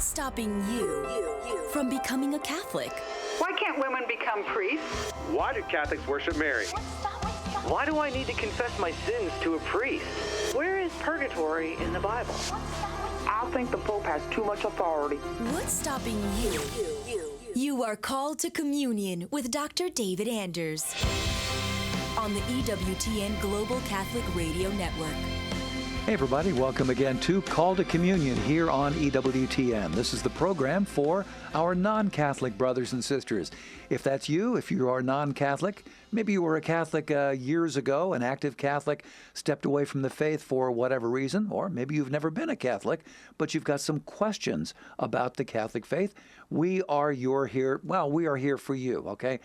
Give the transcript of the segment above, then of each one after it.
What's stopping you from becoming a Catholic? Why can't women become priests? Why do Catholics worship Mary? Why do I need to confess my sins to a priest? Where is purgatory in the Bible? I think the Pope has too much authority. What's stopping you? You are called to communion with Dr. David Anders on the EWTN Global Catholic Radio Network. Hey everybody, welcome again to Call to Communion here on EWTN. This is the program for our non-Catholic brothers and sisters. If that's you, if you are non-Catholic, maybe you were a Catholic years ago, an active Catholic, stepped away from the faith for whatever reason, or maybe you've never been a Catholic, but you've got some questions about the Catholic faith, we are here for you, okay?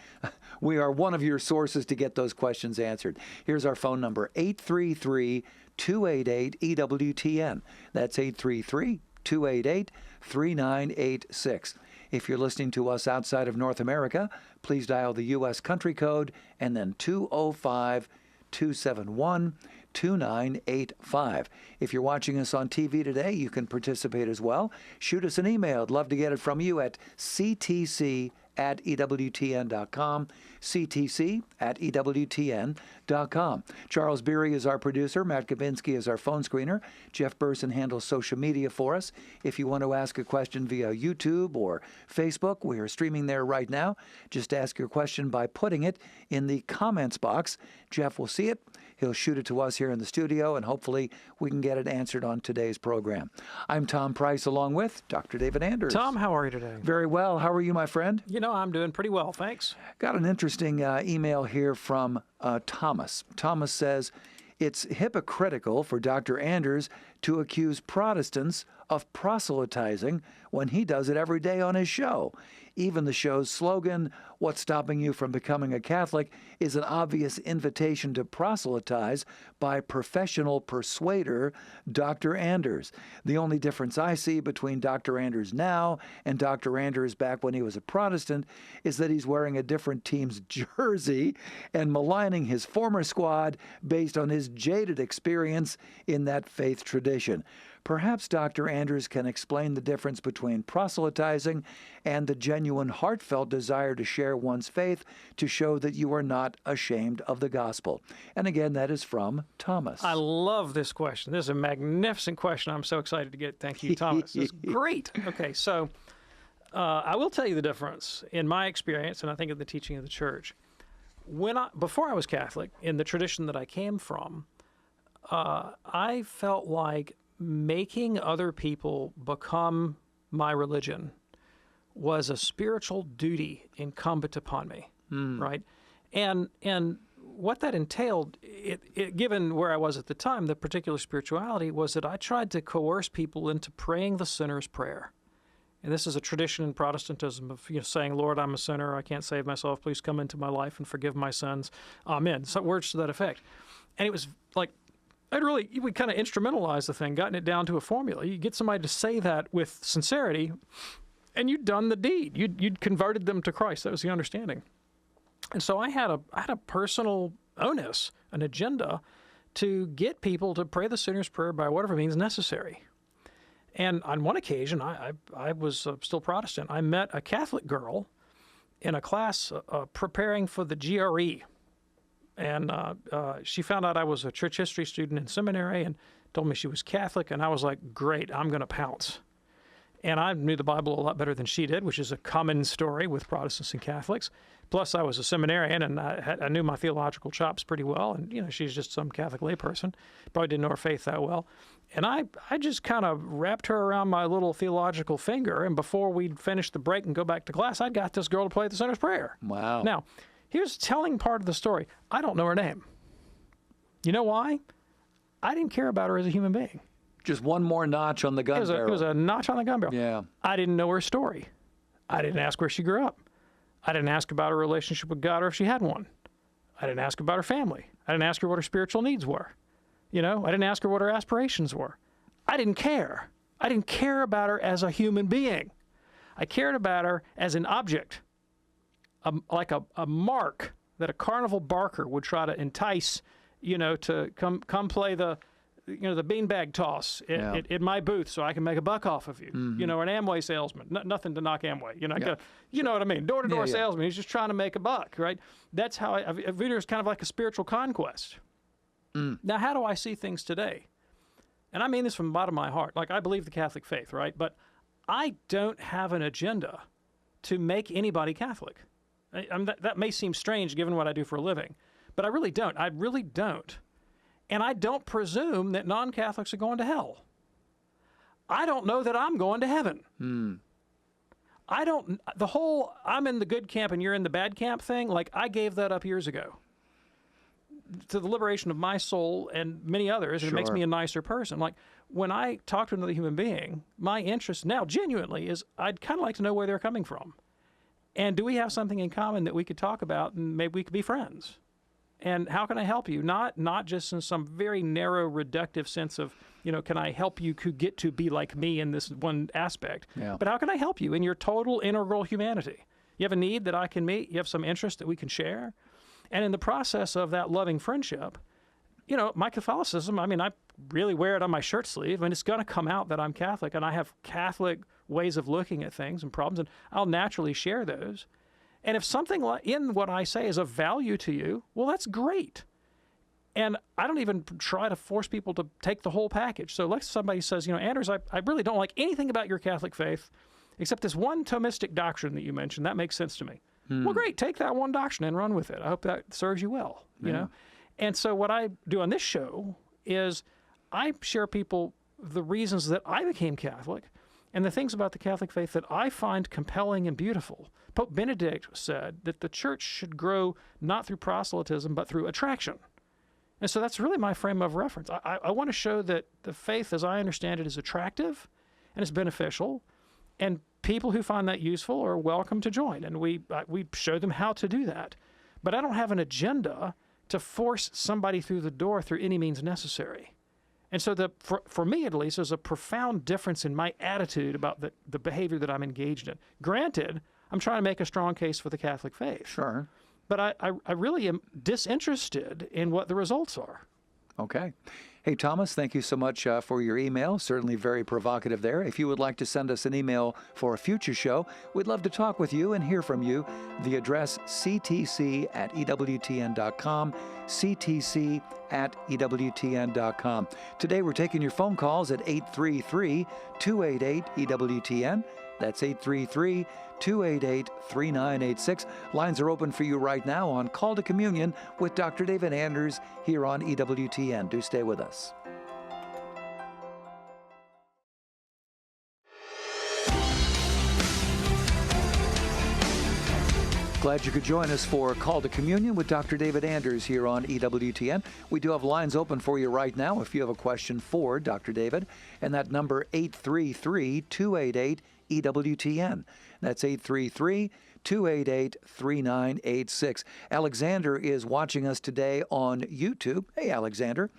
We are one of your sources to get those questions answered. Here's our phone number, 833-288-EWTN. That's 833-288-3986. If you're listening to us outside of North America, please dial the U.S. country code and then 205-271-2985. If you're watching us on TV today, you can participate as well. Shoot us an email. I'd love to get it from you at ctc@ewtn.com, ctc@ewtn.com. Charles Beery is our producer. Matt Kabinski is our phone screener. Jeff Burson handles social media for us. If you want to ask a question via YouTube or Facebook, we are streaming there right now. Just ask your question by putting it in the comments box. Jeff will see it. He'll shoot it to us here in the studio, and hopefully we can get it answered on today's program. I'm Tom Price, along with Dr. David Anders. Tom, how are you today? Very well. How are you, my friend? You know, I'm doing pretty well, thanks. Got an interesting email here from Thomas. Thomas says, it's hypocritical for Dr. Anders to accuse Protestants of proselytizing when he does it every day on his show. Even the show's slogan, "What's stopping you from becoming a Catholic?" is an obvious invitation to proselytize by professional persuader Dr. Anders. The only difference I see between Dr. Anders now and Dr. Anders back when he was a Protestant is that he's wearing a different team's jersey and maligning his former squad based on his jaded experience in that faith tradition. Perhaps Dr. Anders can explain the difference between proselytizing and the genuine heartfelt desire to share one's faith to show that you are not ashamed of the gospel. And again, that is from Thomas. I love this question. This is a magnificent question. I'm so excited to get it. Thank you, Thomas. It's great. Okay, so I will tell you the difference in my experience, and I think of the teaching of the church. Before I was Catholic, in the tradition that I came from, I felt like making other people become my religion was a spiritual duty incumbent upon me, right? And what that entailed, given where I was at the time, the particular spirituality, was that I tried to coerce people into praying the sinner's prayer. And this is a tradition in Protestantism of saying, "Lord, I'm a sinner. I can't save myself. Please come into my life and forgive my sins. Amen." So words to that effect. And it was like, we kind of instrumentalized the thing, gotten it down to a formula. You get somebody to say that with sincerity, and you'd done the deed. You'd converted them to Christ. That was the understanding. And so I had a personal onus, an agenda, to get people to pray the sinner's prayer by whatever means necessary. And on one occasion, I was still Protestant. I met a Catholic girl in a class preparing for the GRE. And she found out I was a church history student in seminary and told me she was Catholic. And I was like, great, I'm going to pounce. And I knew the Bible a lot better than she did, which is a common story with Protestants and Catholics. Plus, I was a seminarian, and I knew my theological chops pretty well. And, she's just some Catholic layperson. Probably didn't know her faith that well. And I just kind of wrapped her around my little theological finger. And before we'd finish the break and go back to class, I got this girl to play the sinner's prayer. Wow. Now, here's the telling part of the story. I don't know her name. You know why? I didn't care about her as a human being. Just one more notch on the gun barrel. It was a notch on the gun barrel. Yeah. I didn't know her story. I didn't ask where she grew up. I didn't ask about her relationship with God or if she had one. I didn't ask about her family. I didn't ask her what her spiritual needs were. I didn't ask her what her aspirations were. I didn't care. I didn't care about her as a human being. I cared about her as an object, like a mark that a carnival barker would try to entice, to come play the the beanbag toss in my booth so I can make a buck off of you. Mm-hmm. You know, an Amway salesman. Nothing to knock Amway. You know what I mean? Door-to-door salesman. He's just trying to make a buck, right? That's how I view it as kind of like a spiritual conquest. Now, how do I see things today? And I mean this from the bottom of my heart. Like, I believe the Catholic faith, right? But I don't have an agenda to make anybody Catholic. That may seem strange given what I do for a living, but I really don't. I really don't. And I don't presume that non-Catholics are going to hell. I don't know that I'm going to heaven. The whole I'm in the good camp and you're in the bad camp thing, like, I gave that up years ago. To the liberation of my soul and many others, it makes me a nicer person. Like, when I talk to another human being, my interest now genuinely is I'd kind of like to know where they're coming from. And do we have something in common that we could talk about and maybe we could be friends? And how can I help you? Not just in some very narrow, reductive sense of, can I help you get to be like me in this one aspect? But how can I help you in your total integral humanity? You have a need that I can meet. You have some interest that we can share. And in the process of that loving friendship, my Catholicism, I really wear it on my shirt sleeve, and it's going to come out that I'm Catholic, and I have Catholic ways of looking at things and problems, and I'll naturally share those. And if something in what I say is of value to you, well, that's great. And I don't even try to force people to take the whole package. So like somebody says, Anders, I really don't like anything about your Catholic faith except this one Thomistic doctrine that you mentioned. That makes sense to me. Well, great. Take that one doctrine and run with it. I hope that serves you well, you know? And so what I do on this show is I share people the reasons that I became Catholic and the things about the Catholic faith that I find compelling and beautiful. Pope Benedict said that the church should grow not through proselytism, but through attraction. And so that's really my frame of reference. I want to show that the faith, as I understand it, is attractive and it's beneficial, and people who find that useful are welcome to join. And we show them how to do that. But I don't have an agenda to force somebody through the door through any means necessary. And so for me, at least, there's a profound difference in my attitude about the behavior that I'm engaged in. Granted, I'm trying to make a strong case for the Catholic faith. Sure. But I really am disinterested in what the results are. Okay. Hey, Thomas, thank you so much for your email. Certainly very provocative there. If you would like to send us an email for a future show, we'd love to talk with you and hear from you. The address ctc@ewtn.com, ctc@ewtn.com. Today we're taking your phone calls at 833-288-EWTN. That's 833-288-3986. Lines are open for you right now on Call to Communion with Dr. David Anders here on EWTN. Do stay with us. Glad you could join us for Call to Communion with Dr. David Anders here on EWTN. We do have lines open for you right now if you have a question for Dr. David, and that number 833-288-EWTN. That's 833-288-3986. Alexander is watching us today on YouTube. Hey, Alexander.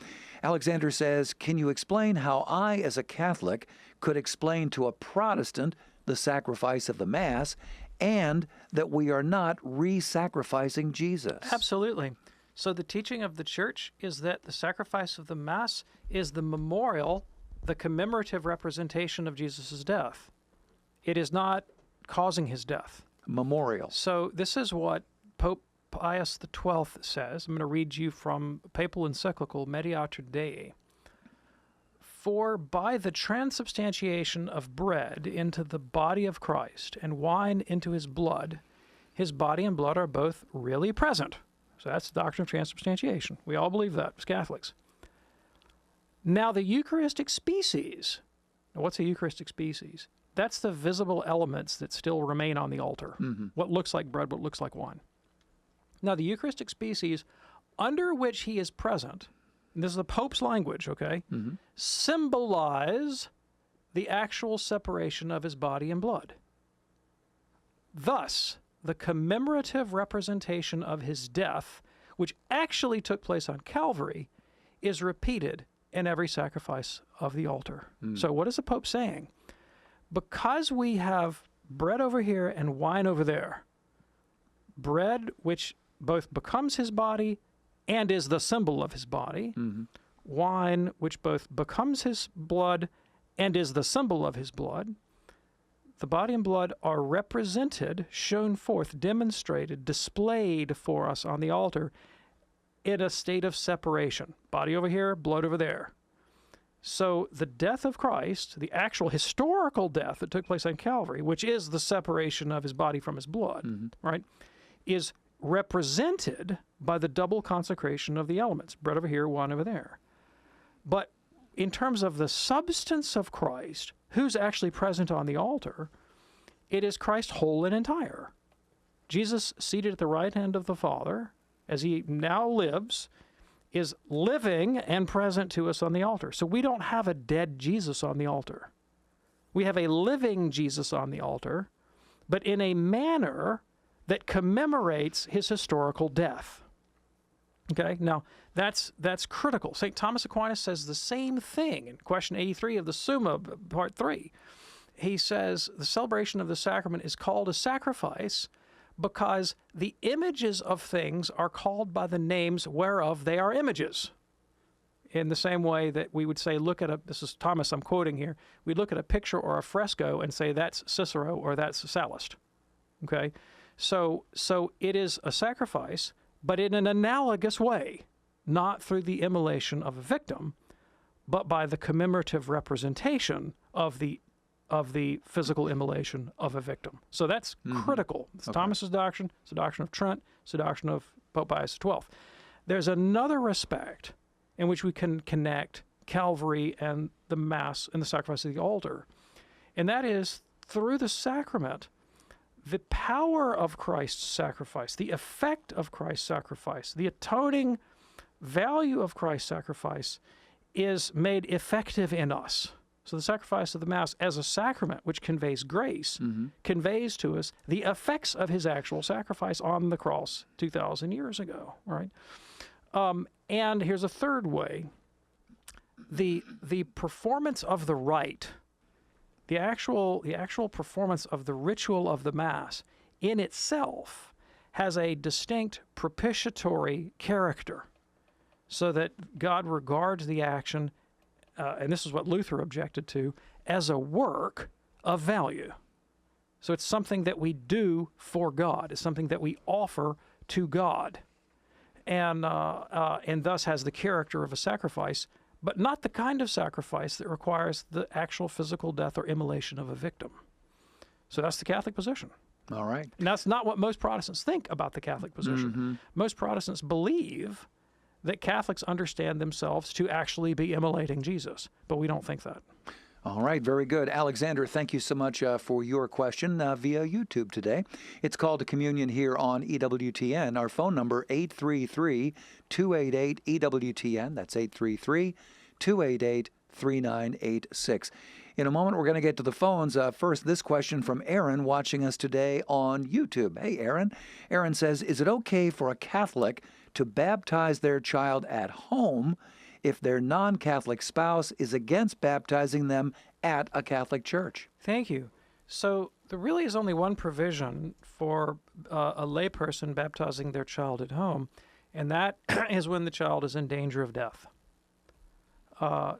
Alexander says, can you explain how I, as a Catholic, could explain to a Protestant the sacrifice of the Mass and that we are not re-sacrificing Jesus? Absolutely. So the teaching of the Church is that the sacrifice of the Mass is the memorial, the commemorative representation of Jesus' death. It is not causing his death. Memorial. So this is what Pope Pius XII says. I'm going to read you from papal encyclical Mediator Dei. For by the transubstantiation of bread into the body of Christ and wine into his body and blood are both really present. So that's the doctrine of transubstantiation. We all believe that as Catholics. Now the Eucharistic species. Now what's a Eucharistic species? That's the visible elements that still remain on the altar. Mm-hmm. What looks like bread, what looks like wine. Now the Eucharistic species under which he is present, and this is the Pope's language, okay, symbolize the actual separation of his body and blood. Thus, the commemorative representation of his death, which actually took place on Calvary, is repeated in every sacrifice of the altar. So what is the Pope saying? Because we have bread over here and wine over there, bread which both becomes his body and is the symbol of his body, wine which both becomes his blood and is the symbol of his blood, the body and blood are represented, shown forth, demonstrated, displayed for us on the altar in a state of separation. Body over here, blood over there. So the death of Christ, the actual historical death that took place on Calvary, which is the separation of his body from his blood, right, is represented by the double consecration of the elements. Bread over here, wine over there. But in terms of the substance of Christ, who's actually present on the altar, it is Christ whole and entire. Jesus, seated at the right hand of the Father, as he now lives, is living and present to us on the altar. So we don't have a dead Jesus on the altar. We have a living Jesus on the altar, but in a manner that commemorates his historical death. Okay, now that's critical. St. Thomas Aquinas says the same thing in question 83 of the Summa, part 3. He says the celebration of the sacrament is called a sacrifice because the images of things are called by the names whereof they are images. In the same way that we would say, look at this is Thomas I'm quoting here, we look at a picture or a fresco and say that's Cicero or that's Sallust. Okay? So it is a sacrifice, but in an analogous way, not through the immolation of a victim, but by the commemorative representation of the physical immolation of a victim. So that's critical. It's Thomas's doctrine. It's the doctrine of Trent. It's the doctrine of Pope Pius XII. There's another respect in which we can connect Calvary and the Mass and the sacrifice of the altar, and that is through the sacrament. The power of Christ's sacrifice, the effect of Christ's sacrifice, the atoning value of Christ's sacrifice is made effective in us. So the sacrifice of the Mass as a sacrament, which conveys grace, conveys to us the effects of his actual sacrifice on the cross 2,000 years ago, right? And here's a third way. The performance of the rite, the actual performance of the ritual of the Mass in itself has a distinct propitiatory character, so that God regards the action, and this is what Luther objected to, as a work of value. So it's something that we do for God. It's something that we offer to God, and thus has the character of a sacrifice, but not the kind of sacrifice that requires the actual physical death or immolation of a victim. So that's the Catholic position. All right. And that's not what most Protestants think about the Catholic position. Most Protestants believe that Catholics understand themselves to actually be immolating Jesus, but we don't think that. All right, very good. Alexander, thank you so much for your question via YouTube today. It's called to communion here on EWTN. Our phone number, 833-288-EWTN. That's 833-288-3986. In a moment, we're going to get to the phones. First, this question from Aaron watching us today on YouTube. Hey, Aaron. Aaron says, is it okay for a Catholic to baptize their child at home if their non-Catholic spouse is against baptizing them at a Catholic church? Thank you. So there really is only one provision for a layperson baptizing their child at home, and that is when the child is in danger of death.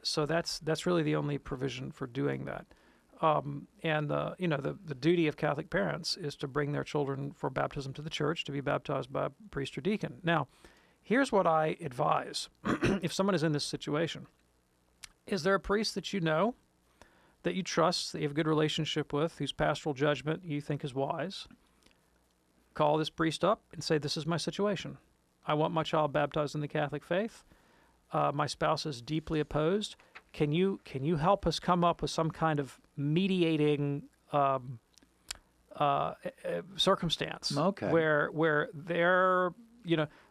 So that's really the only provision for doing that. The duty of Catholic parents is to bring their children for baptism to the church to be baptized by a priest or deacon. Now, here's what I advise if someone is in this situation. Is there a priest that you know, that you trust, that you have a good relationship with, whose pastoral judgment you think is wise? Call this priest up and say, this is my situation. I want my child baptized in the Catholic faith. My spouse is deeply opposed. Can you help us come up with some kind of mediating circumstance? Okay. Where they're,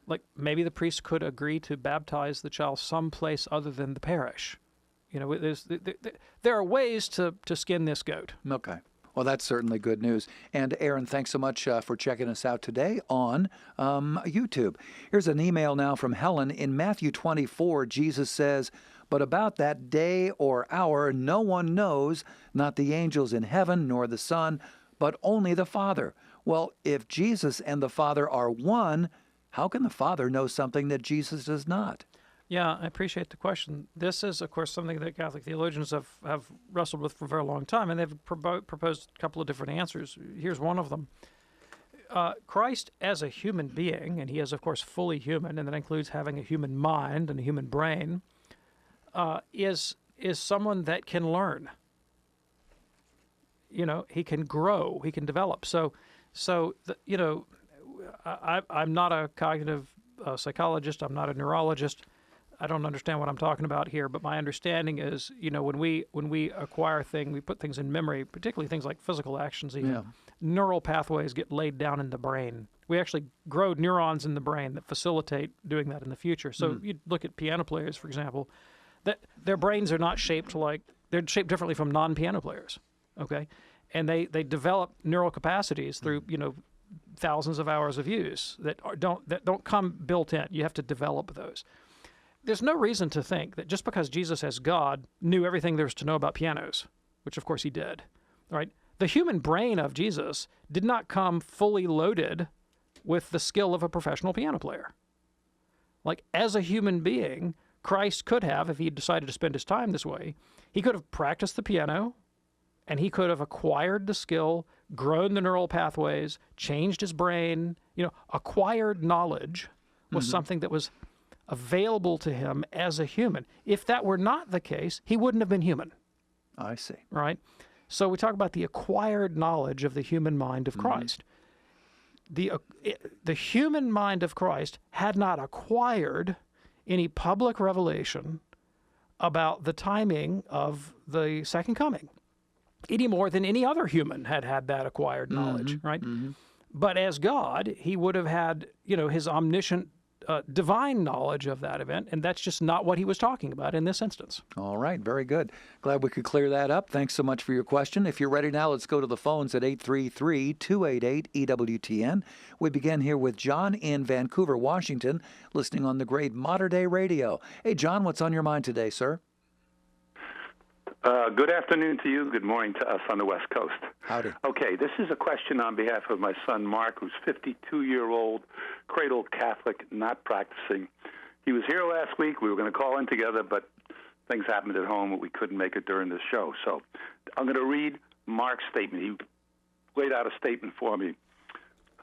like maybe the priest could agree to baptize the child someplace other than the parish. There are ways to skin this goat. Okay. Well, that's certainly good news. And Aaron, thanks so much for checking us out today on YouTube. Here's an email now from Helen. In Matthew 24, Jesus says, "But about that day or hour no one knows, not the angels in heaven nor the Son, but only the Father." Well, if Jesus and the Father are one, how can the Father know something that Jesus does not? Yeah, I appreciate the question. This is, of course, something that Catholic theologians have wrestled with for a very long time, and they've proposed a couple of different answers. Here's one of them. Christ as a human being, and he is, of course, fully human, and that includes having a human mind and a human brain, is someone that can learn. He can grow, he can develop. I'm not a cognitive psychologist, I'm not a neurologist. I don't understand what I'm talking about here, but my understanding is, when we acquire things, we put things in memory, particularly things like physical actions, even neural pathways get laid down in the brain. We actually grow neurons in the brain that facilitate doing that in the future. So you look at piano players, for example, that their brains are not shaped they're shaped differently from non-piano players, okay? And they develop neural capacities through, thousands of hours of use that don't come built in. You have to develop those. There's no reason to think that just because Jesus as God knew everything there's to know about pianos, which of course he did, right? The human brain of Jesus did not come fully loaded with the skill of a professional piano player. Like, as a human being, Christ could have, if he decided to spend his time this way, he could have practiced the piano, and he could have acquired the skill, grown the neural pathways, changed his brain. Acquired knowledge was something that was available to him as a human. If that were not the case, he wouldn't have been human. I see. Right? So we talk about the acquired knowledge of the human mind of Christ. The human mind of Christ had not acquired any public revelation about the timing of the second coming, any more than any other human had that acquired knowledge, right? But as God, he would have had, his omniscient divine knowledge of that event, and that's just not what he was talking about in this instance. All right, very good. Glad we could clear that up. Thanks so much for your question. If you're ready now, let's go to the phones at 833-288-EWTN. We begin here with John in Vancouver, Washington, listening on the great Modern Day Radio. Hey, John, what's on your mind today, sir? Good afternoon to you. Good morning to us on the West Coast. Howdy. Okay, this is a question on behalf of my son, Mark, who's 52-year-old, cradled Catholic, not practicing. He was here last week. We were going to call in together, but things happened at home and we couldn't make it during the show. So I'm going to read Mark's statement. He laid out a statement for me.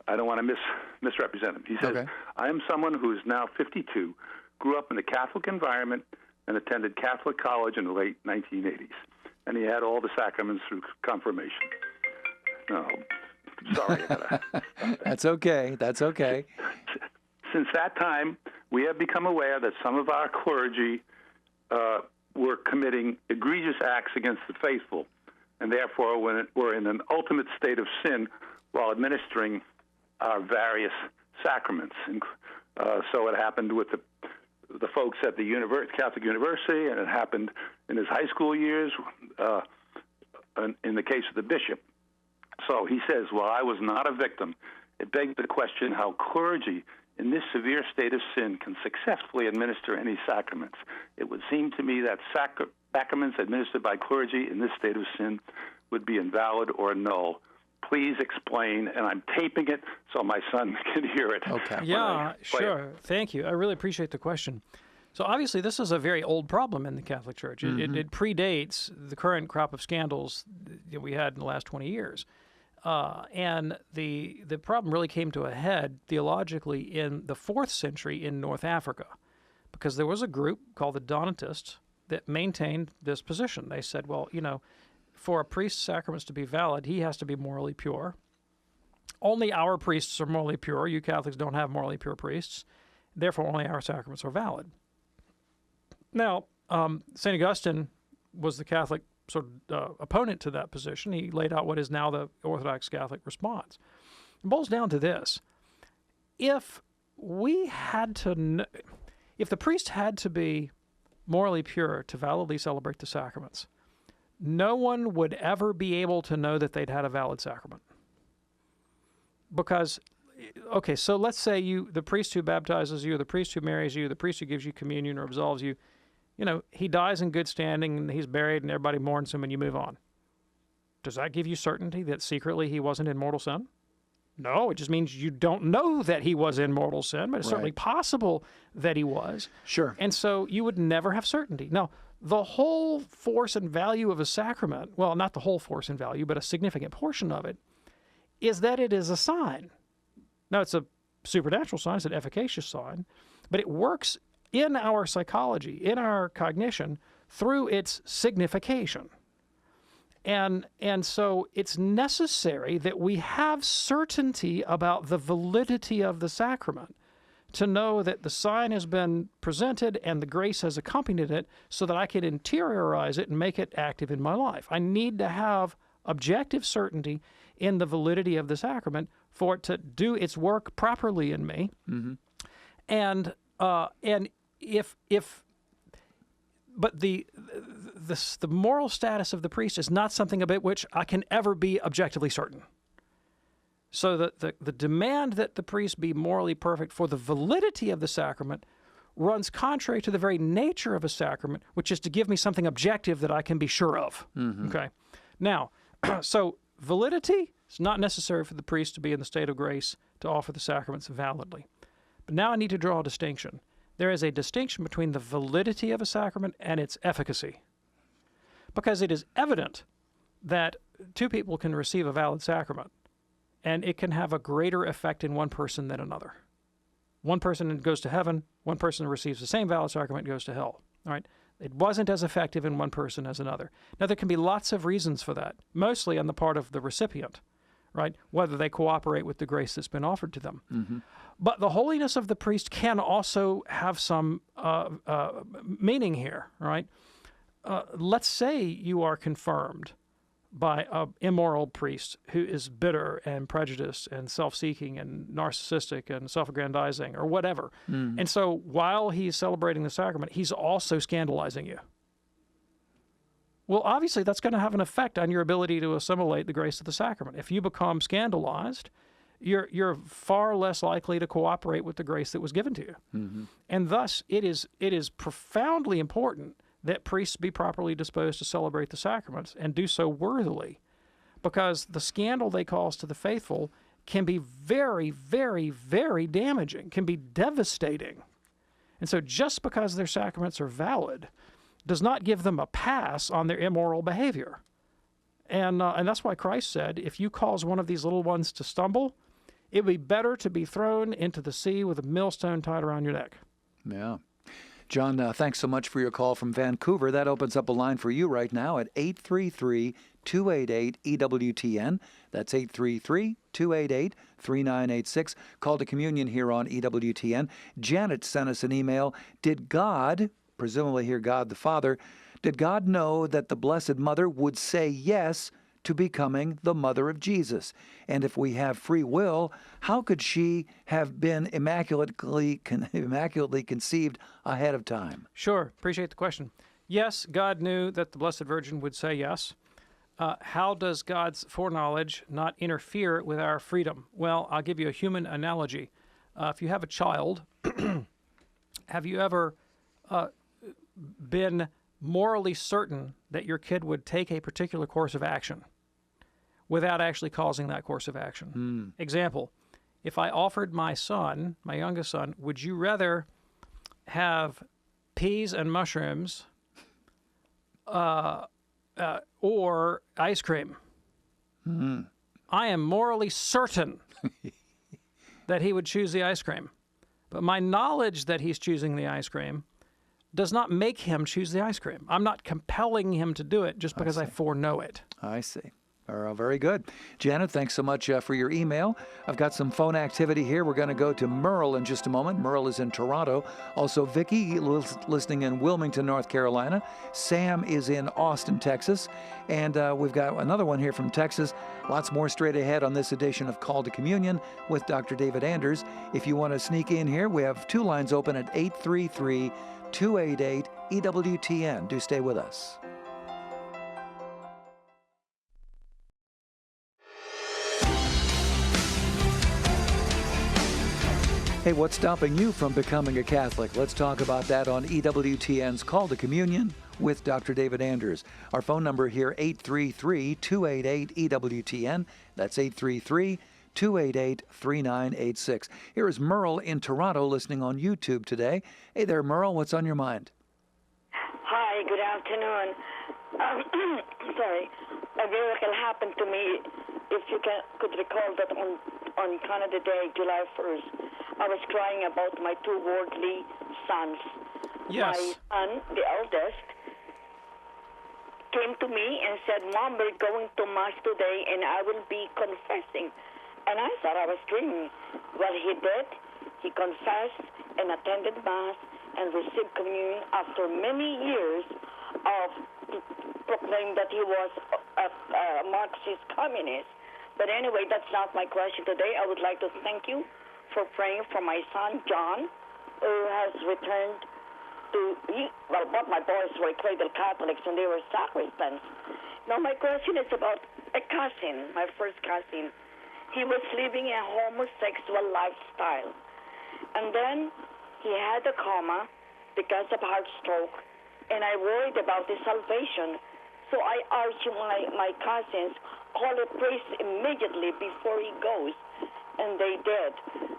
I don't want to misrepresent him. He says, okay. I am someone who is now 52, grew up in a Catholic environment, and attended Catholic college in the late 1980s. And he had all the sacraments through confirmation. No, sorry. That's okay. That's okay. Since that time, we have become aware that some of our clergy were committing egregious acts against the faithful, and therefore were in an ultimate state of sin while administering our various sacraments. And, so it happened with the folks at the Catholic University, and it happened in his high school years in the case of the bishop. So he says, well, I was not a victim. It begs the question how clergy in this severe state of sin can successfully administer any sacraments. It would seem to me that sacraments administered by clergy in this state of sin would be invalid or null. Please explain, and I'm taping it so my son can hear it. Okay. Yeah, sure. Thank you. I really appreciate the question. So obviously this is a very old problem in the Catholic Church. It predates the current crop of scandals that we had in the last 20 years. And the problem really came to a head theologically in the 4th century in North Africa, because there was a group called the Donatists that maintained this position. They said, well, for a priest's sacraments to be valid, he has to be morally pure. Only our priests are morally pure. You Catholics don't have morally pure priests. Therefore, only our sacraments are valid. Now, St. Augustine was the Catholic sort of opponent to that position. He laid out what is now the Orthodox Catholic response. It boils down to this. If the priest had to be morally pure to validly celebrate the sacraments, no one would ever be able to know that they'd had a valid sacrament. Because, okay, so let's say the priest who baptizes you, the priest who marries you, the priest who gives you communion or absolves you, he dies in good standing and he's buried and everybody mourns him and you move on. Does that give you certainty that secretly he wasn't in mortal sin? No, it just means you don't know that he was in mortal sin, but it's certainly possible that he was. Sure. And so you would never have certainty. Now, the whole force and value of a sacrament, well, not the whole force and value, but a significant portion of it, is that it is a sign. Now, it's a supernatural sign, it's an efficacious sign, but it works in our psychology, in our cognition, through its signification. And so it's necessary that we have certainty about the validity of the sacrament to know that the sign has been presented and the grace has accompanied it so that I can interiorize it and make it active in my life. I need to have objective certainty in the validity of the sacrament for it to do its work properly in me. Mm-hmm. And but the moral status of the priest is not something about which I can ever be objectively certain. So the demand that the priest be morally perfect for the validity of the sacrament runs contrary to the very nature of a sacrament, which is to give me something objective that I can be sure of. Mm-hmm. Okay. Now, so validity is not necessary for the priest to be in the state of grace to offer the sacraments validly. But now I need to draw a distinction. There is a distinction between the validity of a sacrament and its efficacy. Because it is evident that two people can receive a valid sacrament, and it can have a greater effect in one person than another. One person goes to heaven, one person receives the same valid sacrament and goes to hell. All right? It wasn't as effective in one person as another. Now, there can be lots of reasons for that, mostly on the part of the recipient, right? Whether they cooperate with the grace that's been offered to them. Mm-hmm. But the holiness of the priest can also have some meaning here, right? Let's say you are confirmed by an immoral priest who is bitter and prejudiced and self-seeking and narcissistic and self-aggrandizing or whatever. Mm. And so while he's celebrating the sacrament, he's also scandalizing you. Well, obviously, that's going to have an effect on your ability to assimilate the grace of the sacrament. If you become scandalized, you're far less likely to cooperate with the grace that was given to you. Mm-hmm. And thus, it is profoundly important that priests be properly disposed to celebrate the sacraments and do so worthily, because the scandal they cause to the faithful can be very, very, very damaging, can be devastating. And so just because their sacraments are valid does not give them a pass on their immoral behavior. And that's why Christ said, if you cause one of these little ones to stumble, it would be better to be thrown into the sea with a millstone tied around your neck. Yeah. John, thanks so much for your call from Vancouver. That opens up a line for you right now at 833-288-EWTN. That's 833-288-3986. Call to communion here on EWTN. Janet sent us an email. Did God, presumably here God the Father, did God know that the Blessed Mother would say yes to becoming the mother of Jesus? And if we have free will, how could she have been immaculately conceived ahead of time? Sure. Appreciate the question. Yes, God knew that the Blessed Virgin would say yes. How does God's foreknowledge not interfere with our freedom? Well, I'll give you a human analogy. If you have a child, have you ever been morally certain that your kid would take a particular course of action without actually causing that course of action? Example, if I offered my son, my youngest son, would you rather have peas and mushrooms or ice cream? I am morally certain that he would choose the ice cream. But my knowledge that he's choosing the ice cream does not make him choose the ice cream. I'm not compelling him to do it just because I foreknow it. I see. Very good. Janet, thanks so much for your email. I've got some phone activity here. We're going to go to Merle in just a moment. Merle is in Toronto. Also, Vicki listening in Wilmington, North Carolina. Sam is in Austin, Texas. And we've got another one here from Texas. Lots more straight ahead on this edition of Call to Communion with Dr. David Anders. If you want to sneak in here, we have two lines open at 833-288-EWTN. Do stay with us. Hey, what's stopping you from becoming a Catholic? Let's talk about that on EWTN's Call to Communion with Dr. David Anders. Our phone number here, 833-288-EWTN. That's 833-288-3986. 288-3986. Here is Merle in Toronto listening on YouTube today. Hey there, Merle. What's on your mind? Hi, good afternoon. Sorry, a miracle happened to me. If you could recall that on Canada Day, July 1st, I was crying about my two worldly sons. Yes. My son, the eldest, came to me and said, Mom, we're going to Mass today and I will be confessing. And I thought I was dreaming. Well, he did. He confessed and attended Mass and received communion after many years of proclaiming that he was a Marxist communist. But anyway, that's not my question today. I would like to thank you for praying for my son, John, who has returned to, both my boys were cradle Catholics and they were sacristans. Now, my question is about a cousin, my first cousin. He was living a homosexual lifestyle. And then he had a coma because of heart stroke, and I worried about his salvation. So I urged my cousins, call a priest immediately before he goes. And they did,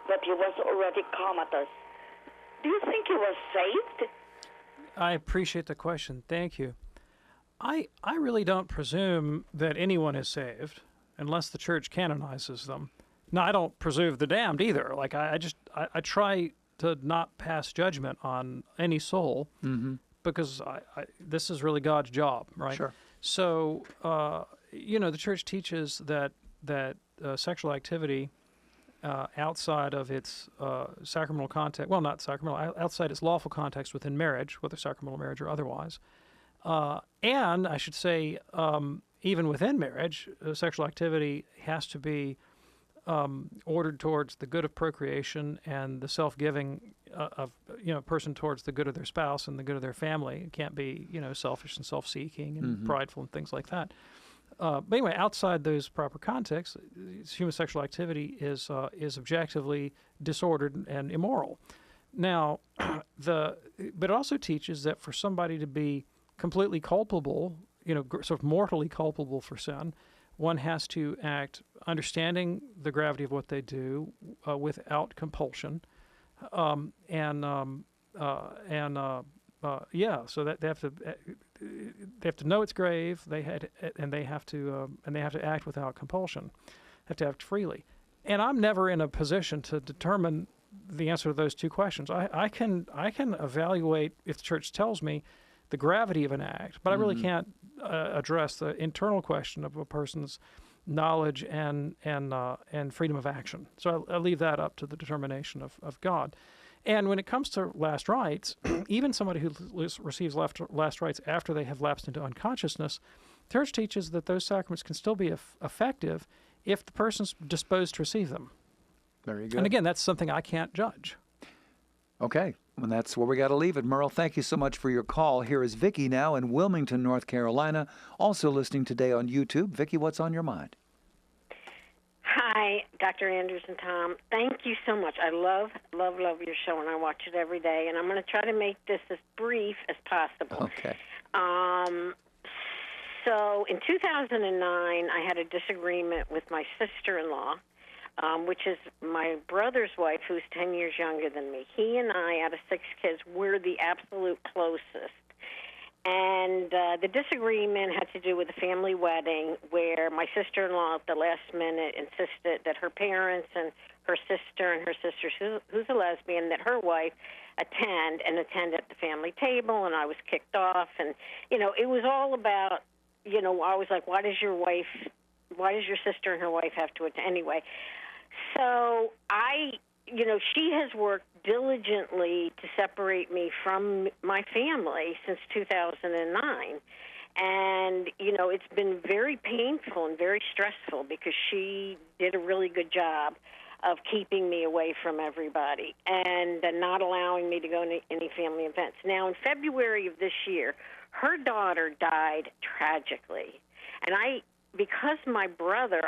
but he was already comatose. Do you think he was saved? I appreciate the question. Thank you. I really don't presume that anyone is saved unless the church canonizes them. Now, I don't presume the damned either. Like, I try to not pass judgment on any soul because this is really God's job, right? Sure. So, the church teaches that sexual activity outside of its sacramental context, well, not sacramental, outside its lawful context within marriage, whether sacramental marriage or otherwise, and I should say, even within marriage, sexual activity has to be ordered towards the good of procreation and the self-giving of person towards the good of their spouse and the good of their family. It can't be selfish and self-seeking and prideful and things like that. But anyway, outside those proper contexts, human sexual activity is objectively disordered and immoral. Now, but it also teaches that for somebody to be completely culpable, sort of mortally culpable for sin, one has to act understanding the gravity of what they do without compulsion, so that they have to know it's grave. They have to act without compulsion, have to act freely. And I'm never in a position to determine the answer to those two questions. I can evaluate if the church tells me the gravity of an act, but I really can't address the internal question of a person's knowledge and freedom of action. So I leave that up to the determination of God. And when it comes to last rites, even somebody who receives last rites after they have lapsed into unconsciousness, the church teaches that those sacraments can still be effective if the person's disposed to receive them. Very good. And again, that's something I can't judge. Okay. And that's where we got to leave it. Merle, thank you so much for your call. Here is Vicki now in Wilmington, North Carolina, also listening today on YouTube. Vicki, what's on your mind? Hi, Dr. Andrews and Tom. Thank you so much. I love your show, and I watch it every day. And I'm going to try to make this as brief as possible. Okay. So in 2009, I had a disagreement with my sister-in-law, which is my brother's wife, who's 10 years younger than me. He and I, out of 6 kids, we're the absolute closest. And the disagreement had to do with a family wedding where my sister-in-law at the last minute insisted that her parents and her sister who's a lesbian, that her wife attend at the family table, and I was kicked off. And, it was all about, I was like, why does your sister and her wife have to attend? Anyway, so she has worked diligently to separate me from my family since 2009. And, it's been very painful and very stressful because she did a really good job of keeping me away from everybody and not allowing me to go to any family events. Now, in February of this year, her daughter died tragically. And because my brother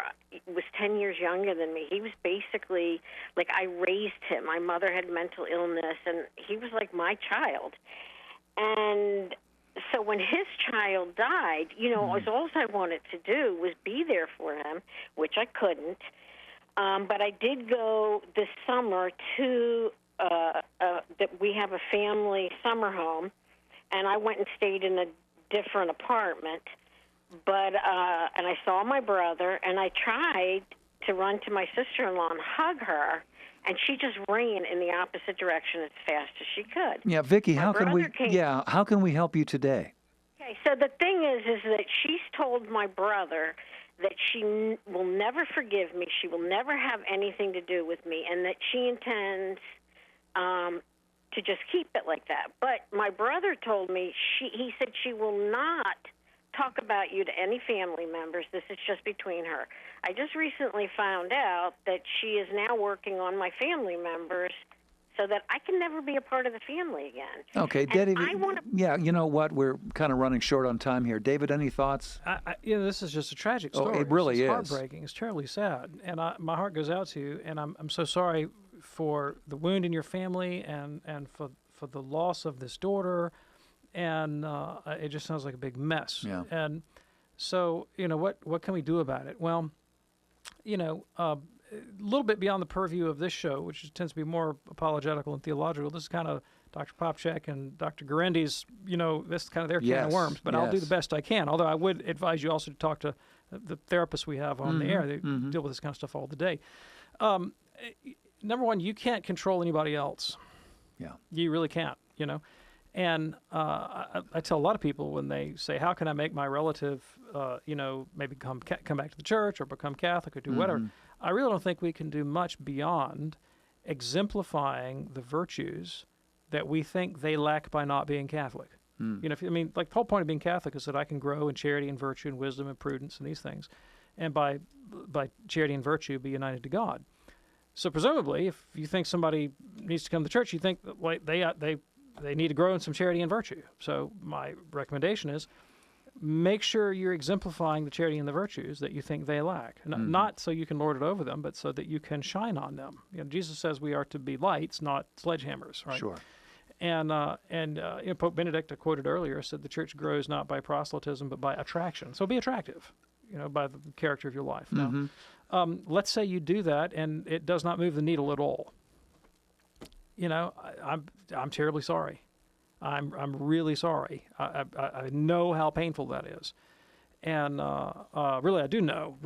was 10 years younger than me, he was basically, like, I raised him. My mother had mental illness, and he was like my child. And so when his child died, all I wanted to do was be there for him, which I couldn't. But I did go this summer to that we have a family summer home, and I went and stayed in a different apartment. But and I saw my brother, and I tried to run to my sister-in-law and hug her, and she just ran in the opposite direction as fast as she could. Yeah, Vicki, how can we help you today? Okay, so the thing is that she's told my brother that she will never forgive me, she will never have anything to do with me, and that she intends to just keep it like that. But my brother told me, he said she will not talk about you to any family members. This is just between her. I just recently found out that she is now working on my family members so that I can never be a part of the family again. Okay, David, yeah, you know what? We're kind of running short on time here. David, any thoughts? This is just a tragic story. Oh, it really is. It's heartbreaking. It's terribly sad. And my heart goes out to you, and I'm so sorry for the wound in your family and for the loss of this daughter. And it just sounds like a big mess. Yeah. And so, what can we do about it? Well, a little bit beyond the purview of this show, which tends to be more apologetical and theological. This is kind of Dr. Popchak and Dr. Garendi's, this is kind of their can of worms. But I'll do the best I can. Although I would advise you also to talk to the therapists we have on the air. They deal with this kind of stuff all the day. Number one, you can't control anybody else. Yeah. You really can't, And I tell a lot of people when they say, how can I make my relative, maybe come back to the church or become Catholic or do whatever, I really don't think we can do much beyond exemplifying the virtues that we think they lack by not being Catholic. The whole point of being Catholic is that I can grow in charity and virtue and wisdom and prudence and these things, and by charity and virtue be united to God. So presumably, if you think somebody needs to come to church, you think that they need to grow in some charity and virtue. So my recommendation is make sure you're exemplifying the charity and the virtues that you think they lack. Not so you can lord it over them, but so that you can shine on them. Jesus says we are to be lights, not sledgehammers, right? Sure. And Pope Benedict, I quoted earlier, said the church grows not by proselytism, but by attraction. So be attractive, by the character of your life. Now, let's say you do that and it does not move the needle at all. I'm terribly sorry. I'm really sorry. I know how painful that is, and really I do know.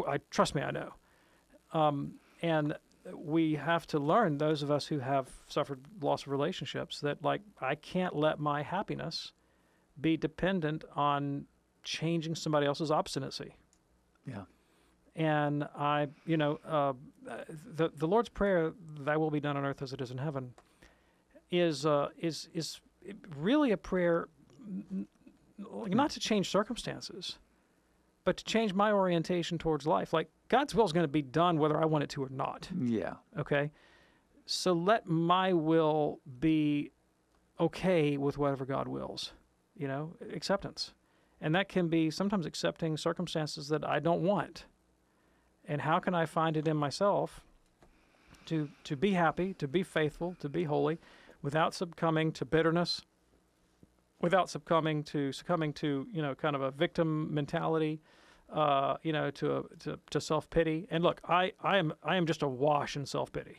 I trust me, I know. And we have to learn, those of us who have suffered loss of relationships, that I can't let my happiness be dependent on changing somebody else's obstinacy. Yeah. And the Lord's Prayer, "Thy will be done on earth as it is in heaven," is really a prayer not to change circumstances, but to change my orientation towards life. God's will is going to be done whether I want it to or not. Yeah. Okay? So let my will be okay with whatever God wills, acceptance. And that can be sometimes accepting circumstances that I don't want. And how can I find it in myself to be happy, to be faithful, to be holy, without succumbing to bitterness, without succumbing to kind of a victim mentality, to self-pity. And look, I am just awash in self-pity.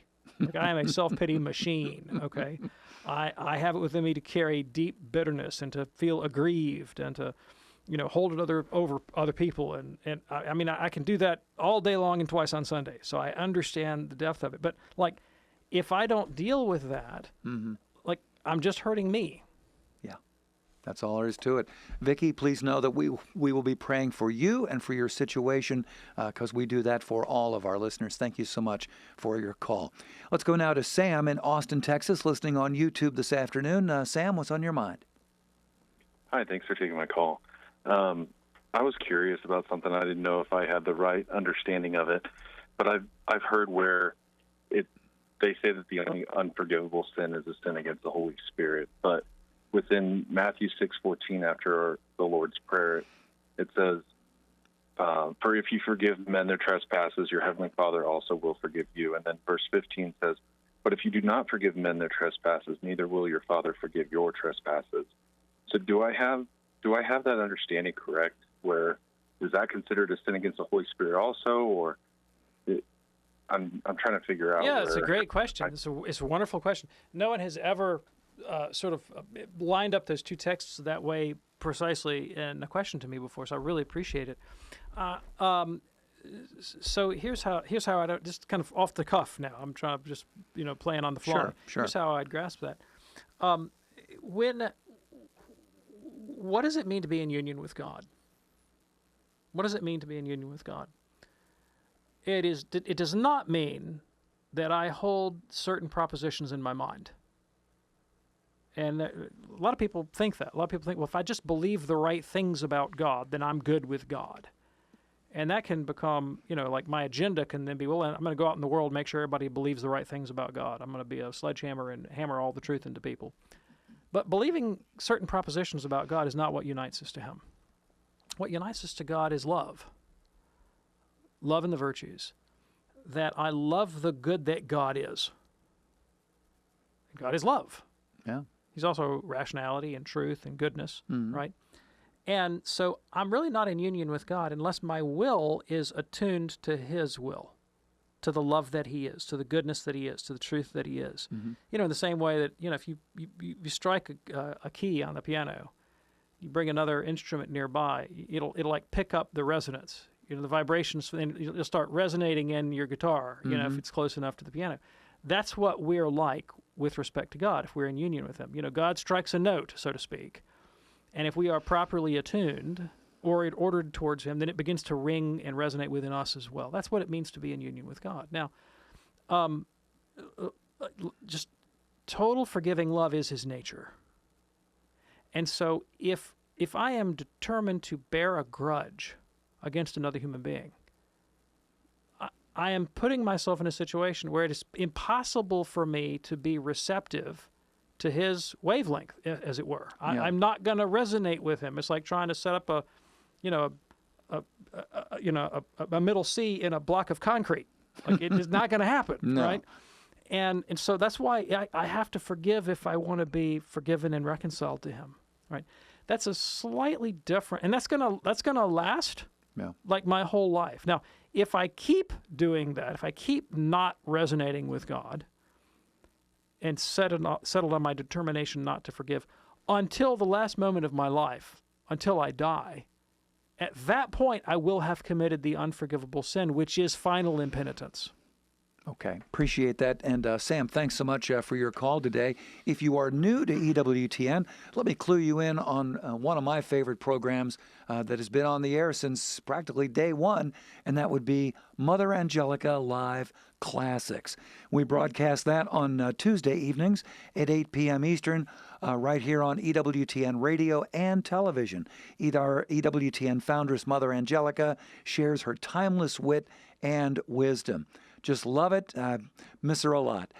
I am a self-pity machine. Okay, I have it within me to carry deep bitterness and to feel aggrieved and to hold it over other people. And I can do that all day long and twice on Sunday. So I understand the depth of it. But if I don't deal with that, I'm just hurting me. Yeah, that's all there is to it. Vicki, please know that we will be praying for you and for your situation, because we do that for all of our listeners. Thank you so much for your call. Let's go now to Sam in Austin, Texas, listening on YouTube this afternoon. Sam, what's on your mind? Hi, thanks for taking my call. I was curious about something. I didn't know if I had the right understanding of it, but I've heard where they say that the only unforgivable sin is a sin against the Holy Spirit. But within Matthew 6:14, after the Lord's Prayer, it says, "For if you forgive men their trespasses, your heavenly Father also will forgive you." And then verse 15 says, "But if you do not forgive men their trespasses, neither will your Father forgive your trespasses." So do I have that understanding correct? Where is that considered a sin against the Holy Spirit also, or I'm trying to figure out. Yeah, it's a great question. It's a wonderful question. No one has ever sort of lined up those two texts that way precisely in a question to me before, so I really appreciate it. So here's how I don't, just kind of off the cuff now. I'm trying to just playing on the fly. Sure. Here's how I'd grasp that. What does it mean to be in union with God? What does it mean to be in union with God? It does not mean that I hold certain propositions in my mind. And a lot of people think that. A lot of people think, well, if I just believe the right things about God, then I'm good with God. And that can become, like my agenda can then be, well, I'm going to go out in the world and make sure everybody believes the right things about God. I'm going to be a sledgehammer and hammer all the truth into people. But believing certain propositions about God is not what unites us to Him. What unites us to God is love. Love and the virtues. That I love the good that God is. God is love. Yeah. He's also rationality and truth and goodness, right? And so I'm really not in union with God unless my will is attuned to His will, to the love that He is, to the goodness that He is, to the truth that He is. In the same way that, if you strike a key on the piano, you bring another instrument nearby, it'll like pick up the resonance, the vibrations, and you'll start resonating in your guitar, if it's close enough to the piano. That's what we're like with respect to God if we're in union with Him. God strikes a note, so to speak. And if we are properly attuned or ordered towards Him, then it begins to ring and resonate within us as well. That's what it means to be in union with God. Now, just total forgiving love is His nature. And so if I am determined to bear a grudge against another human being, I am putting myself in a situation where it is impossible for me to be receptive to His wavelength, as it were. I'm not going to resonate with Him. It's like trying to set up a middle C in a block of concrete. Like it is not going to happen, right? And so that's why I have to forgive if I want to be forgiven and reconciled to Him, right? That's a slightly different, and that's gonna last like my whole life. Now, if I keep doing that, if I keep not resonating with God, and settled on my determination not to forgive until the last moment of my life, until I die, at that point I will have committed the unforgivable sin, which is final impenitence. Okay, appreciate that. And Sam, thanks so much for your call today. If you are new to EWTN, let me clue you in on one of my favorite programs that has been on the air since practically day one, and that would be Mother Angelica Live Classics. We broadcast that on Tuesday evenings at 8 p.m. Eastern, right here on EWTN radio and television. Our EWTN foundress, Mother Angelica, shares her timeless wit and wisdom. Just love it. Miss her a lot.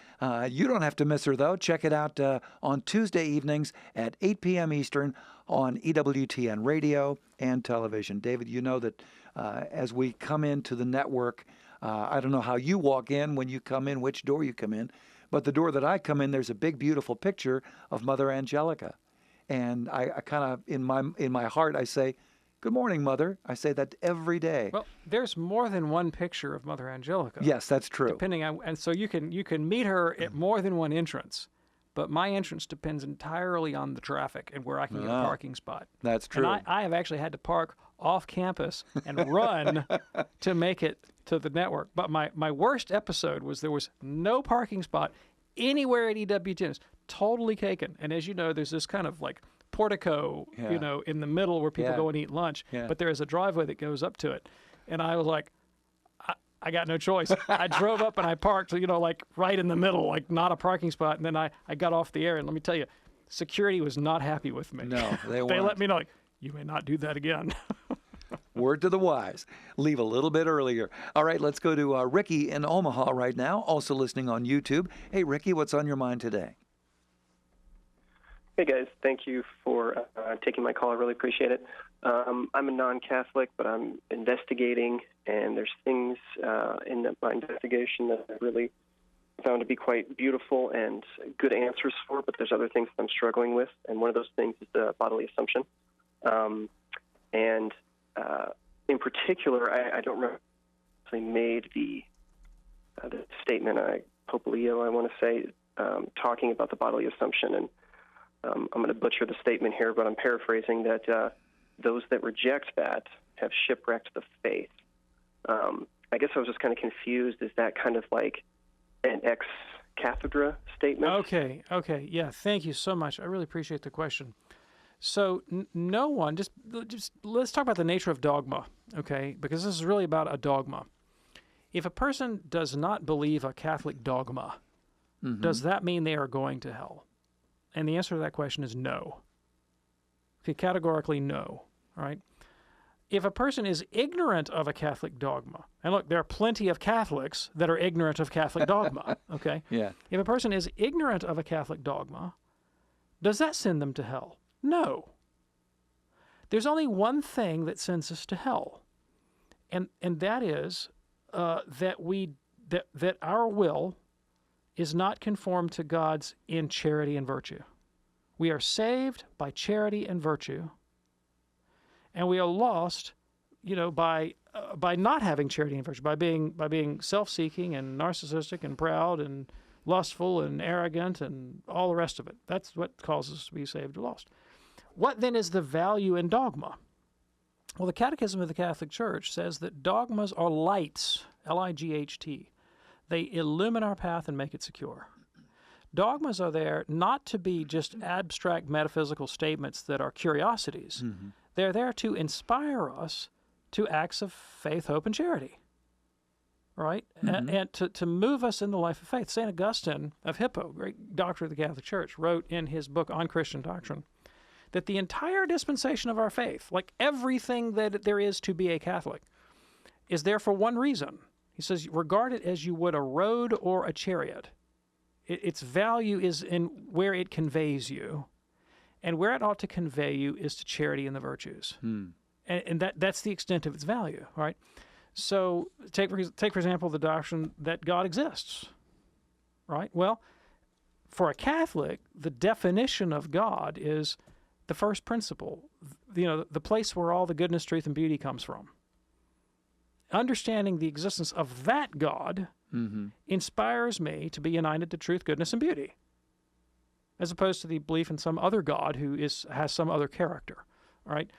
You don't have to miss her, though. Check it out on Tuesday evenings at 8 p.m. Eastern on EWTN radio and television. David, you know that as we come into the network, I don't know how you walk in when you come in, which door you come in, but the door that I come in, there's a big, beautiful picture of Mother Angelica. And I kind of, in my heart, I say, "Good morning, Mother." I say that every day. Well, there's more than one picture of Mother Angelica. Yes, that's true. Depending on, and so you can meet her at more than one entrance, but my entrance depends entirely on the traffic and where I can get a parking spot. That's true. And I have actually had to park off campus and run to make it to the network. But my worst episode was there was no parking spot anywhere at EWTN. It's totally taken. And as you know, there's this kind of like portico, in the middle where people go and eat lunch, but there is a driveway that goes up to it. And I was like, I got no choice. I drove up and I parked, like right in the middle, like not a parking spot. And then I got off the air, and let me tell you, security was not happy with me. No, they weren't. They let me know, like, you may not do that again. Word to the wise. Leave a little bit earlier. All right, let's go to Ricky in Omaha right now, also listening on YouTube. Hey, Ricky, what's on your mind today? Hey, guys. Thank you for taking my call. I really appreciate it. I'm a non-Catholic, but I'm investigating, and there's things in my investigation that I really found to be quite beautiful and good answers for, but there's other things that I'm struggling with, and one of those things is the bodily assumption. In particular, I don't remember if I made the the statement, Pope Leo, I want to say, talking about the bodily assumption, and I'm going to butcher the statement here, but I'm paraphrasing that those that reject that have shipwrecked the faith. I guess I was just kind of confused. Is that kind of like an ex cathedra statement? Okay, yeah, thank you so much. I really appreciate the question. So no one, just let's talk about the nature of dogma, okay, because this is really about a dogma. If a person does not believe a Catholic dogma, does that mean they are going to hell? And the answer to that question is no. Okay, categorically no, all right? If a person is ignorant of a Catholic dogma, and look, there are plenty of Catholics that are ignorant of Catholic dogma, okay? Yeah. If a person is ignorant of a Catholic dogma, does that send them to hell? No. There's only one thing that sends us to hell, and that is that our will is not conformed to God's in charity and virtue. We are saved by charity and virtue, and we are lost, by not having charity and virtue, by being self-seeking and narcissistic and proud and lustful and arrogant and all the rest of it. That's what causes us to be saved or lost. What then is the value in dogma? Well, the Catechism of the Catholic Church says that dogmas are lights, L-I-G-H-T. They illumine our path and make it secure. Dogmas are there not to be just abstract metaphysical statements that are curiosities. They're there to inspire us to acts of faith, hope, and charity, right? And to move us in the life of faith. St. Augustine of Hippo, great doctor of the Catholic Church, wrote in his book On Christian Doctrine that the entire dispensation of our faith, like everything that there is to be a Catholic, is there for one reason. He says, regard it as you would a road or a chariot. Its value is in where it conveys you, and where it ought to convey you is to charity and the virtues. And that's the extent of its value, right? So take for example, the doctrine that God exists, right? Well, for a Catholic, the definition of God is the first principle, the place where all the goodness, truth, and beauty comes from. Understanding the existence of that God inspires me to be united to truth, goodness, and beauty, as opposed to the belief in some other God who has some other character, all right?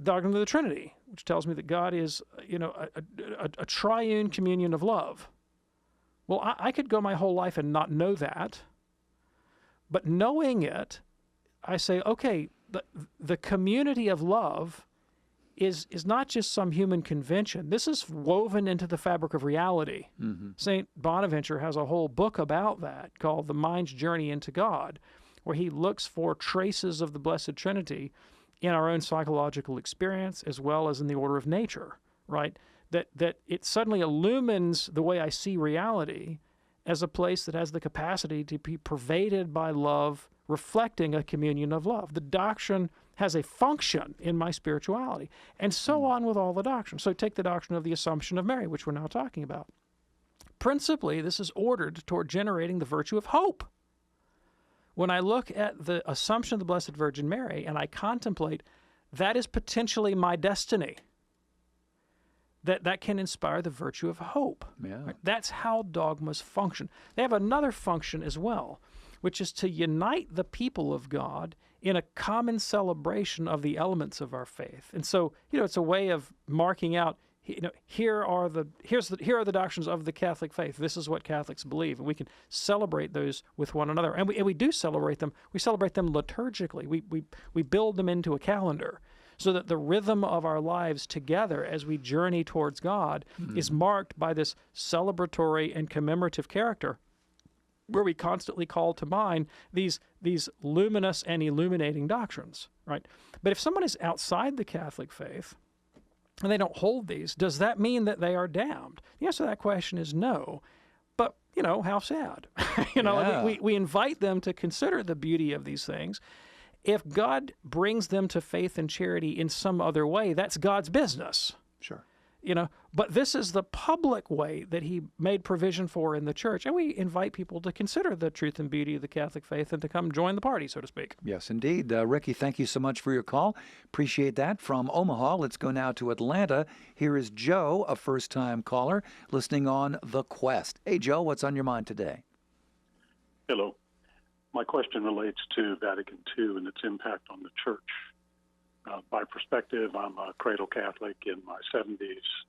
Doctrine of the Trinity, which tells me that God is, a triune communion of love. Well, I could go my whole life and not know that, but knowing it, I say, okay, the community of love is not just some human convention. This is woven into the fabric of reality. St. Bonaventure has a whole book about that called The Mind's Journey into God, where he looks for traces of the Blessed Trinity in our own psychological experience as well as in the order of nature, right? That it suddenly illumines the way I see reality as a place that has the capacity to be pervaded by love, reflecting a communion of love. The doctrine has a function in my spirituality, and so on with all the doctrines. So take the doctrine of the Assumption of Mary, which we're now talking about. Principally, this is ordered toward generating the virtue of hope. When I look at the Assumption of the Blessed Virgin Mary and I contemplate that is potentially my destiny, that can inspire the virtue of hope. Yeah. Right? That's how dogmas function. They have another function as well, which is to unite the people of God in a common celebration of the elements of our faith. And so, it's a way of marking out, here are the doctrines of the Catholic faith. This is what Catholics believe, and we can celebrate those with one another. And we do celebrate them. We celebrate them liturgically. We build them into a calendar so that the rhythm of our lives together as we journey towards God is marked by this celebratory and commemorative character, where we constantly call to mind these luminous and illuminating doctrines, right? But if someone is outside the Catholic faith and they don't hold these, does that mean that they are damned? The answer to that question is no. But, how sad. We invite them to consider the beauty of these things. If God brings them to faith and charity in some other way, that's God's business. Sure. But this is the public way that he made provision for in the church. And we invite people to consider the truth and beauty of the Catholic faith and to come join the party, so to speak. Yes, indeed. Ricky, thank you so much for your call. Appreciate that. From Omaha, let's go now to Atlanta. Here is Joe, a first-time caller, listening on The Quest. Hey, Joe, what's on your mind today? Hello. My question relates to Vatican II and its impact on the church. By perspective, I'm a cradle Catholic in my 70s,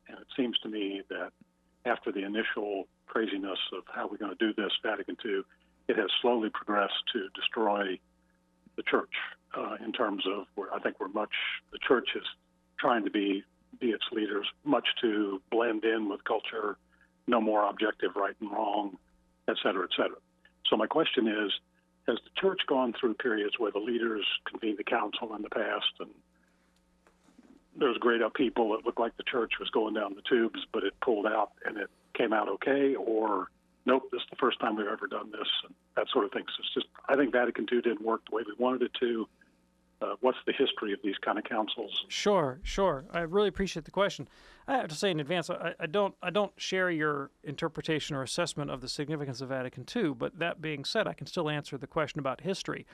and it seems to me that after the initial craziness of how we're going to do this, Vatican II, it has slowly progressed to destroy the church in terms of where I think the church is trying to be its leaders, much to blend in with culture, no more objective right and wrong, et cetera, et cetera. So my question is, has the church gone through periods where the leaders convened the council in the past and there was great upheaval? It looked like the church was going down the tubes, but it pulled out and it came out okay? Or, nope, this is the first time we've ever done this, and that sort of thing. So it's just, I think Vatican II didn't work the way we wanted it to. What's the history of these kind of councils? Sure. I really appreciate the question. I have to say in advance, I don't share your interpretation or assessment of the significance of Vatican II, but that being said, I can still answer the question about history.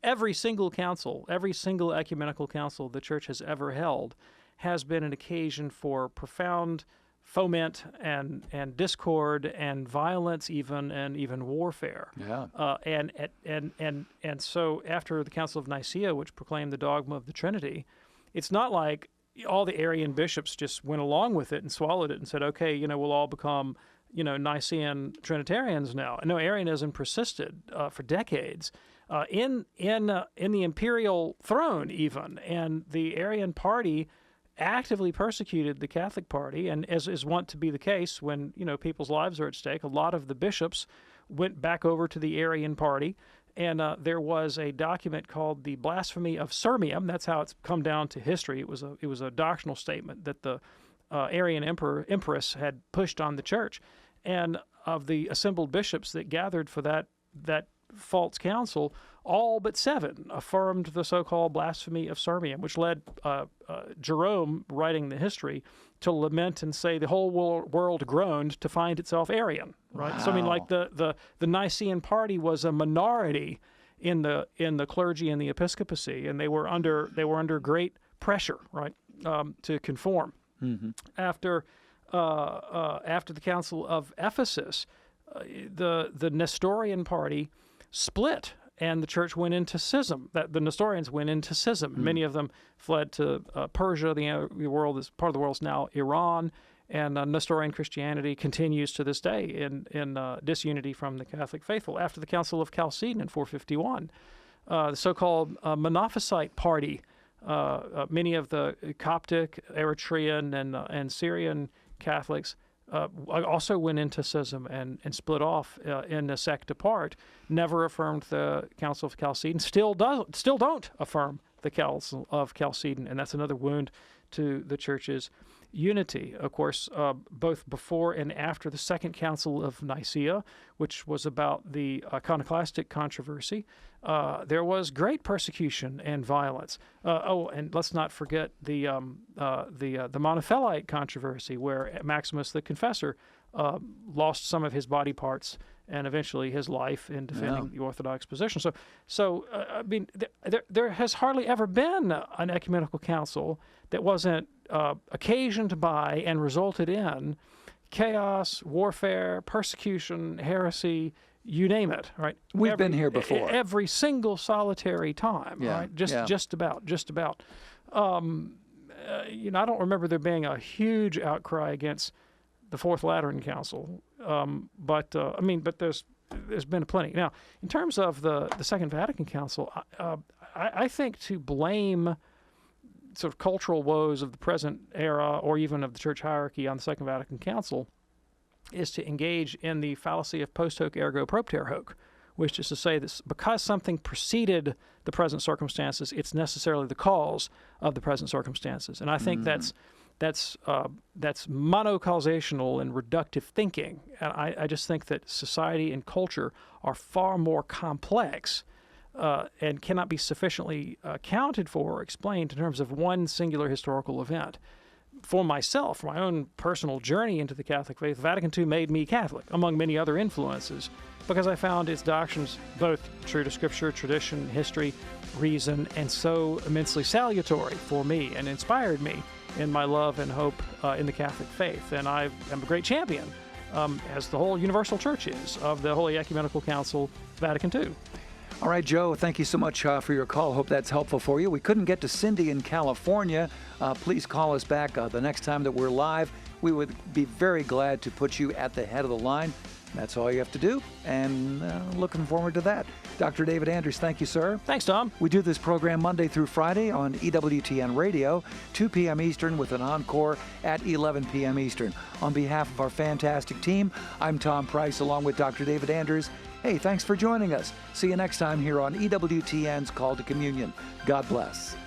Every single council, every single ecumenical council the Church has ever held has been an occasion for profound foment and discord and violence, even warfare. Yeah. And so after the Council of Nicaea, which proclaimed the dogma of the Trinity, it's not like all the Arian bishops just went along with it and swallowed it and said, okay, we'll all become Nicene Trinitarians now. No, Arianism persisted for decades in the imperial throne even, and the Arian party actively persecuted the Catholic party, and as is wont to be the case when people's lives are at stake, a lot of the bishops went back over to the Arian party, and there was a document called the Blasphemy of Sirmium. That's how it's come down to history. It was a doctrinal statement that the Arian empress had pushed on the church, and of the assembled bishops that gathered for that false council, all but 7 affirmed the so-called Blasphemy of Sirmium, which led Jerome, writing the history, to lament and say the whole world groaned to find itself Arian. Right. Wow. So I mean, like the Nicene party was a minority in the clergy and the episcopacy, and they were under great pressure, right, to conform. Mm-hmm. After the Council of Ephesus, the Nestorian party split, and the church went into schism. The Nestorians went into schism. Many of them fled to Persia. The world is part of the world is now Iran, and Nestorian Christianity continues to this day in disunity from the Catholic faithful. After the Council of Chalcedon in 451, the so-called Monophysite party, many of the Coptic, Eritrean, and Syrian Catholics also went into schism and split off in a sect apart. Never affirmed the Council of Chalcedon. Still don't affirm the Council of Chalcedon, and that's another wound to the Church's unity. Of course, both before and after the Second Council of Nicaea, which was about the iconoclastic controversy, there was great persecution and violence. And let's not forget the Monophyllite controversy, where Maximus the Confessor lost some of his body parts and eventually his life in defending the Orthodox position. So I mean, there has hardly ever been an ecumenical council that wasn't occasioned by and resulted in chaos, warfare, persecution, heresy, you name it, right? We've been here before. Every single solitary time, right? Just about. I don't remember there being a huge outcry against the Fourth Lateran Council, but there's been plenty. Now, in terms of the Second Vatican Council, I think to blame sort of cultural woes of the present era or even of the church hierarchy on the Second Vatican Council is to engage in the fallacy of post hoc ergo propter hoc, which is to say that because something preceded the present circumstances, it's necessarily the cause of the present circumstances. And I think that's monocausational and reductive thinking. And I just think that society and culture are far more complex and cannot be sufficiently accounted for or explained in terms of one singular historical event. for myself, for my own personal journey into the Catholic faith, Vatican II made me Catholic, among many other influences, because I found its doctrines both true to Scripture, tradition, history, reason, and so immensely salutary for me and inspired me in my love and hope in the Catholic faith. And I am a great champion, as the whole Universal Church is, of the Holy Ecumenical Council, Vatican II. All right, Joe, thank you so much for your call. Hope that's helpful for you. We couldn't get to Cindy in California. Please call us back the next time that we're live. We would be very glad to put you at the head of the line. That's all you have to do, and looking forward to that. Dr. David Anders, thank you, sir. Thanks, Tom. We do this program Monday through Friday on EWTN Radio, 2 p.m. Eastern, with an encore at 11 p.m. Eastern. On behalf of our fantastic team, I'm Tom Price, along with Dr. David Anders. Hey, thanks for joining us. See you next time here on EWTN's Call to Communion. God bless.